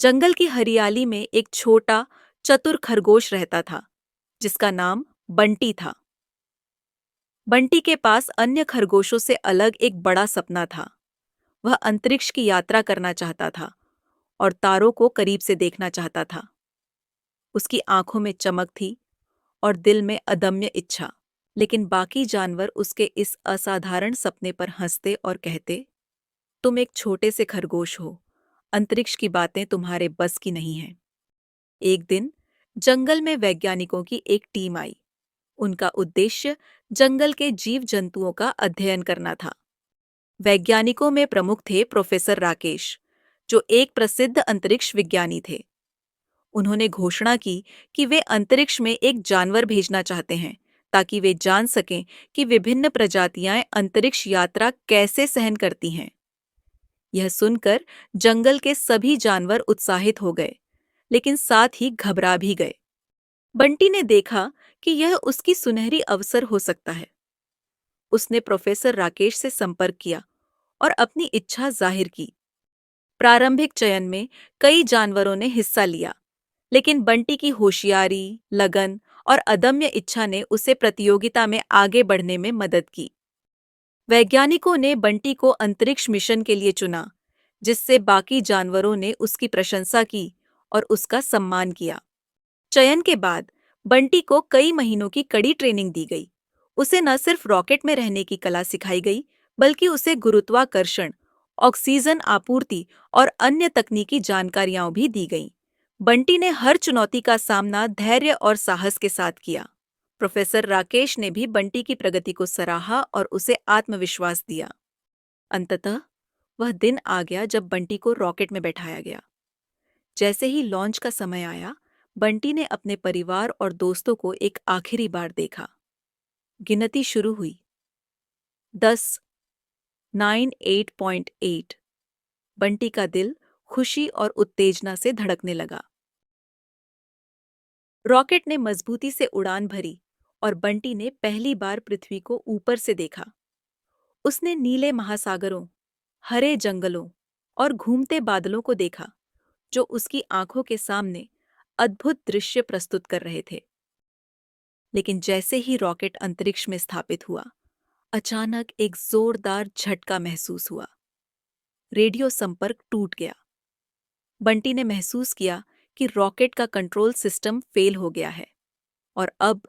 जंगल की हरियाली में एक छोटा चतुर खरगोश रहता था जिसका नाम बंटी था। बंटी के पास अन्य खरगोशों से अलग एक बड़ा सपना था। वह अंतरिक्ष की यात्रा करना चाहता था और तारों को करीब से देखना चाहता था। उसकी आंखों में चमक थी और दिल में अदम्य इच्छा। लेकिन बाकी जानवर उसके इस असाधारण सपने पर हंसते और कहते, तुम एक छोटे से खरगोश हो, अंतरिक्ष की बातें तुम्हारे बस की नहीं हैं। एक दिन जंगल में वैज्ञानिकों की एक टीम आई। उनका उद्देश्य जंगल के जीव जंतुओं का अध्ययन करना था। वैज्ञानिकों में प्रमुख थे प्रोफेसर राकेश, जो एक प्रसिद्ध अंतरिक्ष विज्ञानी थे। उन्होंने घोषणा की कि वे अंतरिक्ष में एक जानवर भेजना चाहते हैं ताकि वे जान सकें कि विभिन्न प्रजातियां अंतरिक्ष यात्रा कैसे सहन करती हैं। यह सुनकर जंगल के सभी जानवर उत्साहित हो गए, लेकिन साथ ही घबरा भी गए। बंटी ने देखा कि यह उसकी सुनहरी अवसर हो सकता है। उसने प्रोफेसर राकेश से संपर्क किया और अपनी इच्छा जाहिर की। प्रारंभिक चयन में कई जानवरों ने हिस्सा लिया, लेकिन बंटी की होशियारी, लगन और अदम्य इच्छा ने उसे प्रतियोगिता में आगे बढ़ने में मदद की। वैज्ञानिकों ने बंटी को अंतरिक्ष मिशन के लिए चुना, जिससे बाकी जानवरों ने उसकी प्रशंसा की और उसका सम्मान किया। चयन के बाद बंटी को कई महीनों की कड़ी ट्रेनिंग दी गई। उसे न सिर्फ रॉकेट में रहने की कला सिखाई गई, बल्कि उसे गुरुत्वाकर्षण, ऑक्सीजन आपूर्ति और अन्य तकनीकी जानकारियां भी दी गईं। बंटी ने हर चुनौती का सामना धैर्य और साहस के साथ किया। प्रोफेसर राकेश ने भी बंटी की प्रगति को सराहा और उसे आत्मविश्वास दिया। अंततः वह दिन आ गया जब बंटी को रॉकेट में बैठाया गया। जैसे ही लॉन्च का समय आया, बंटी ने अपने परिवार और दोस्तों को एक आखिरी बार देखा। गिनती शुरू हुई। 10, 9, 8.8। बंटी का दिल खुशी और उत्तेजना से धड़कने लगा। रॉकेट ने मजबूती से उड़ान भरी और बंटी ने पहली बार पृथ्वी को ऊपर से देखा। उसने नीले महासागरों, हरे जंगलों और घूमते बादलों को देखा, जो उसकी आंखों के सामने अद्भुत दृश्य प्रस्तुत कर रहे थे। लेकिन जैसे ही रॉकेट अंतरिक्ष में स्थापित हुआ, अचानक एक जोरदार झटका महसूस हुआ। रेडियो संपर्क टूट गया। बंटी ने महसूस किया कि रॉकेट का कंट्रोल सिस्टम फेल हो गया है और अब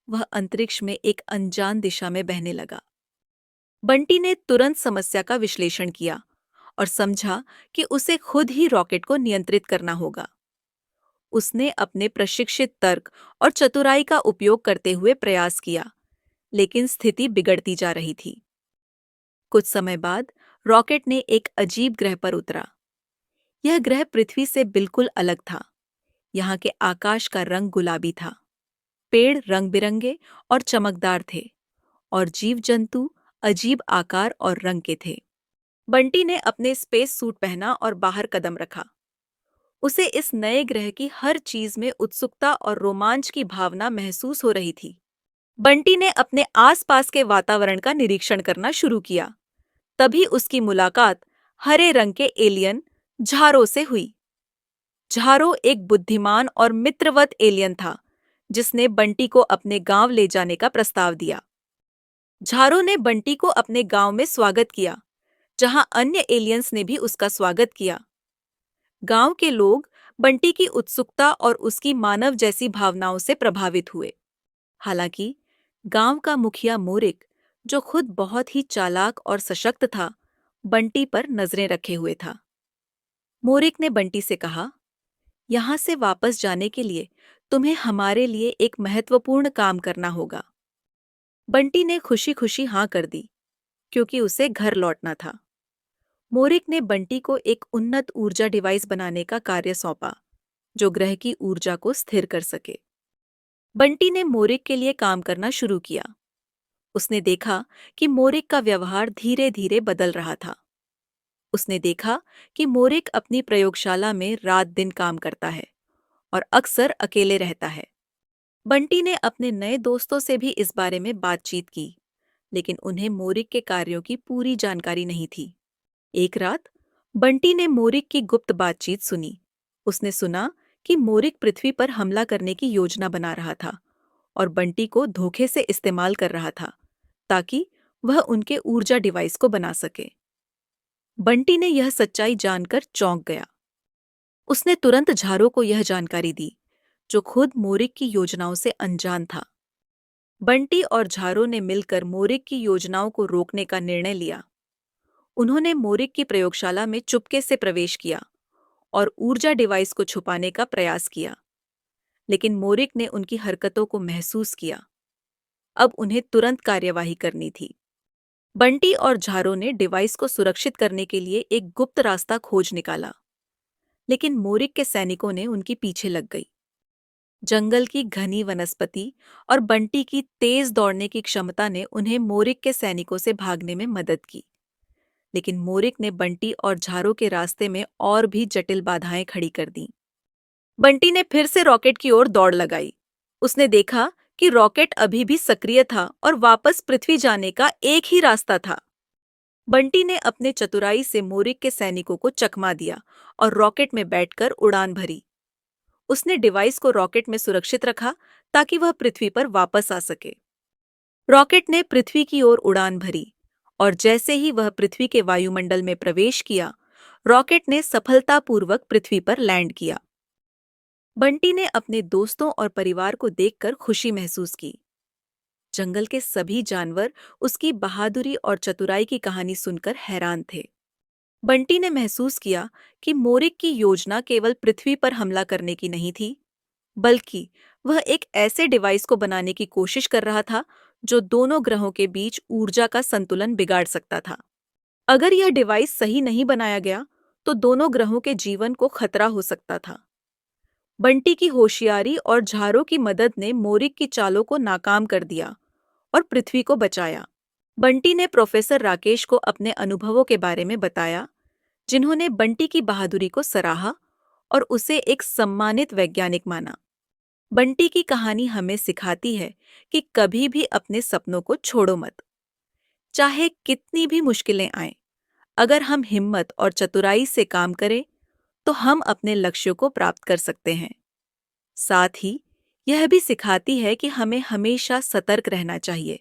वह अंतरिक्ष में एक अनजान दिशा में बहने लगा। बंटी ने तुरंत समस्या का विश्लेषण किया और समझा कि उसे खुद ही रॉकेट को नियंत्रित करना होगा। उसने अपने प्रशिक्षित तर्क और चतुराई का उपयोग करते हुए प्रयास किया, लेकिन स्थिति बिगड़ती जा रही थी। कुछ समय बाद रॉकेट ने एक अजीब ग्रह पर उतरा। यह ग्रह पृथ्वी से बिल्कुल अलग था। यहाँ के आकाश का रंग गुलाबी था, पेड़ रंग-बिरंगे और चमकदार थे, और जीव-जंतु अजीब आकार और रंग के थे। बंटी ने अपने स्पेस सूट पहना और बाहर कदम रखा। उसे इस नए ग्रह की हर चीज में उत्सुकता और रोमांच की भावना महसूस हो रही थी। बंटी ने अपने आसपास के वातावरण का निरीक्षण करना शुरू किया। तभी उसकी मुलाकात हरे रंग के एलियन झारो से हुई। झारो एक बुद्धिमान और मित्रवत एलियन था, जिसने बंटी को अपने गांव ले जाने का प्रस्ताव दिया। झारो ने बंटी को अपने गांव में स्वागत किया, जहां अन्य एलियंस ने भी उसका स्वागत किया। गांव के लोग बंटी की उत्सुकता और उसकी मानव जैसी भावनाओं से प्रभावित हुए। हालांकि गांव का मुखिया मोरिक, जो खुद बहुत ही चालाक और सशक्त था, बंटी पर नजरें रखे हुए था। मोरिक ने बंटी से कहा, यहाँ से वापस जाने के लिए तुम्हें हमारे लिए एक महत्वपूर्ण काम करना होगा। बंटी ने खुशी खुशी हाँ कर दी, क्योंकि उसे घर लौटना था। मोरिक ने बंटी को एक उन्नत ऊर्जा डिवाइस बनाने का कार्य सौंपा, जो ग्रह की ऊर्जा को स्थिर कर सके। बंटी ने मोरिक के लिए काम करना शुरू किया। उसने देखा कि मोरिक का व्यवहार धीरे धीरे बदल रहा था। उसने देखा कि मोरिक अपनी प्रयोगशाला में रात दिन काम करता है और अक्सर अकेले रहता है। बंटी ने अपने नए दोस्तों से भी इस बारे में बातचीत की, लेकिन उन्हें मोरिक के कार्यों की पूरी जानकारी नहीं थी। एक रात बंटी ने मोरिक की गुप्त बातचीत सुनी। उसने सुना कि मोरिक पृथ्वी पर हमला करने की योजना बना रहा था और बंटी को धोखे से इस्तेमाल कर रहा था ताकि वह उनके ऊर्जा डिवाइस को बना सके। बंटी ने यह सच्चाई जानकर चौंक गया। उसने तुरंत झारो को यह जानकारी दी, जो खुद मोरिक की योजनाओं से अनजान था। बंटी और झारो ने मिलकर मोरिक की योजनाओं को रोकने का निर्णय लिया। उन्होंने मोरिक की प्रयोगशाला में चुपके से प्रवेश किया और ऊर्जा डिवाइस को छुपाने का प्रयास किया, लेकिन मोरिक ने उनकी हरकतों को महसूस किया। अब उन्हें तुरंत कार्यवाही करनी थी। बंटी और झारो ने डिवाइस को सुरक्षित करने के लिए एक गुप्त रास्ता खोज निकाला, लेकिन मोरिक के सैनिकों ने उनकी पीछे लग गई। जंगल की घनी वनस्पति और बंटी की तेज दौड़ने की क्षमता ने उन्हें मोरिक के सैनिकों से भागने में मदद की, लेकिन मोरिक ने बंटी और झारो के रास्ते में और भी जटिल बाधाएं खड़ी कर दीं। बंटी ने फिर से रॉकेट की ओर दौड़ लगाई। उसने देखा कि रॉकेट अभी भी सक्रिय था और वापस पृथ्वी जाने का एक ही रास्ता था। बंटी ने अपने चतुराई से मोरिक के सैनिकों को चकमा दिया और रॉकेट में बैठकर उड़ान भरी। उसने डिवाइस को रॉकेट में सुरक्षित रखा ताकि वह पृथ्वी पर वापस आ सके। रॉकेट ने पृथ्वी की ओर उड़ान भरी और जैसे ही वह पृथ्वी के वायुमंडल में प्रवेश किया, रॉकेट ने सफलतापूर्वक पृथ्वी पर लैंड किया। बंटी ने अपने दोस्तों और परिवार को देखकर खुशी महसूस की। जंगल के सभी जानवर उसकी बहादुरी और चतुराई की कहानी सुनकर हैरान थे। बंटी ने महसूस किया कि मोरिक की योजना केवल पृथ्वी पर हमला करने की नहीं थी, बल्कि वह एक ऐसे डिवाइस को बनाने की कोशिश कर रहा था जो दोनों ग्रहों के बीच ऊर्जा का संतुलन बिगाड़ सकता था। अगर यह डिवाइस सही नहीं बनाया गया, तो दोनों ग्रहों के जीवन को खतरा हो सकता था। बंटी की होशियारी और झारो की मदद ने मोरिक की चालों को नाकाम कर दिया और पृथ्वी को बचाया। बंटी ने प्रोफेसर राकेश को अपने अनुभवों के बारे में बताया, जिन्होंने बंटी की बहादुरी को सराहा और उसे एक सम्मानित वैज्ञानिक माना। बंटी की कहानी हमें सिखाती है कि कभी भी अपने सपनों को छोड़ो मत। चाहे कितनी भी मुश्किलें आएं, अगर हम हिम्मत और चतुराई से काम करें, तो हम अपने लक्ष्यों को प्राप्त कर सकते हैं। साथ ही यह भी सिखाती है कि हमें हमेशा सतर्क रहना चाहिए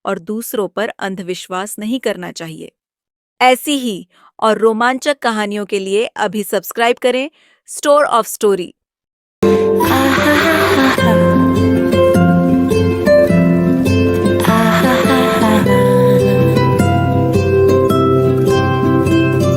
और दूसरों पर अंधविश्वास नहीं करना चाहिए। ऐसी ही और रोमांचक कहानियों के लिए अभी सब्सक्राइब करें स्टोर ऑफ स्टोरी।